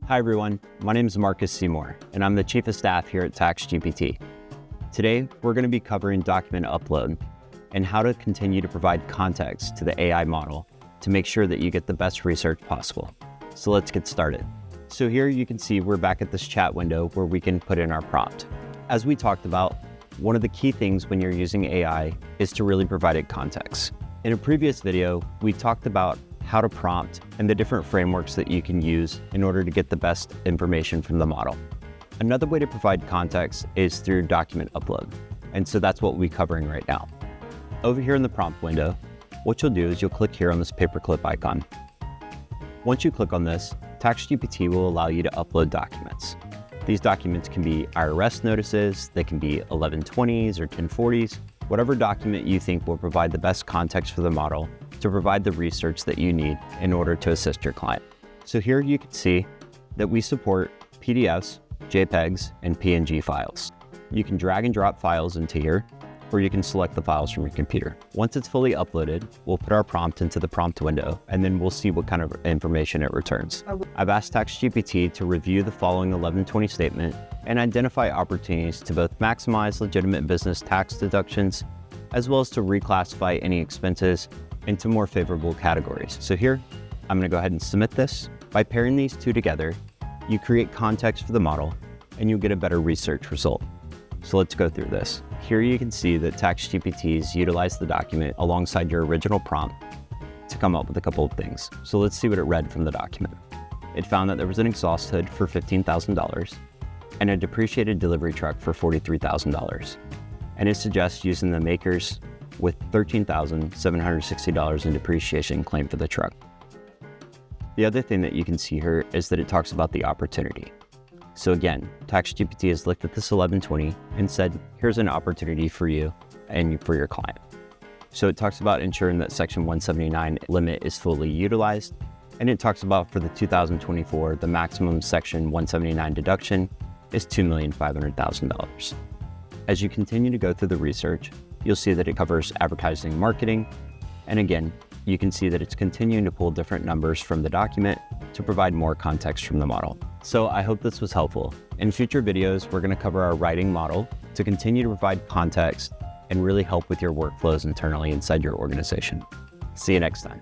Hi everyone, my name is Marcus Seymour, and I'm the Chief of Staff here at TaxGPT. Today, we're going to be covering document upload and how to continue to provide context to the AI model to make sure that you get the best research possible. So let's get started. So here you can see we're back at this chat window where we can put in our prompt. As we talked about, one of the key things when you're using AI is to really provide it context. In a previous video, we talked about how to prompt and the different frameworks that you can use in order to get the best information from the model. Another way to provide context is through document upload. And so that's what we'll be covering right now. Over here in the prompt window, what you'll do is you'll click here on this paperclip icon. Once you click on this, TaxGPT will allow you to upload documents. These documents can be IRS notices, they can be 1120s or 1040s, whatever document you think will provide the best context for the model to provide the research that you need in order to assist your client. So here you can see that we support PDFs, JPEGs, and PNG files. You can drag and drop files into here, or you can select the files from your computer. Once it's fully uploaded, we'll put our prompt into the prompt window, and then we'll see what kind of information it returns. I've asked TaxGPT to review the following 1120 statement and identify opportunities to both maximize legitimate business tax deductions, as well as to reclassify any expenses into more favorable categories. So here, I'm gonna go ahead and submit this. By pairing these two together, you create context for the model, and you'll get a better research result. So let's go through this. Here you can see that TaxGPT's utilized the document alongside your original prompt to come up with a couple of things. So let's see what it read from the document. It found that there was an exhaust hood for $15,000 and a depreciated delivery truck for $43,000. And it suggests using the makers with $13,760 in depreciation claimed for the truck. The other thing that you can see here is that it talks about the opportunity. So again, TaxGPT has looked at this 1120 and said, here's an opportunity for you and for your client. So it talks about ensuring that Section 179 limit is fully utilized, and it talks about for the 2024, the maximum Section 179 deduction is $2,500,000. As you continue to go through the research, you'll see that it covers advertising and marketing, and again, you can see that it's continuing to pull different numbers from the document to provide more context from the model. So I hope this was helpful. In future videos, we're going to cover our writing model to continue to provide context and really help with your workflows internally inside your organization. See you next time.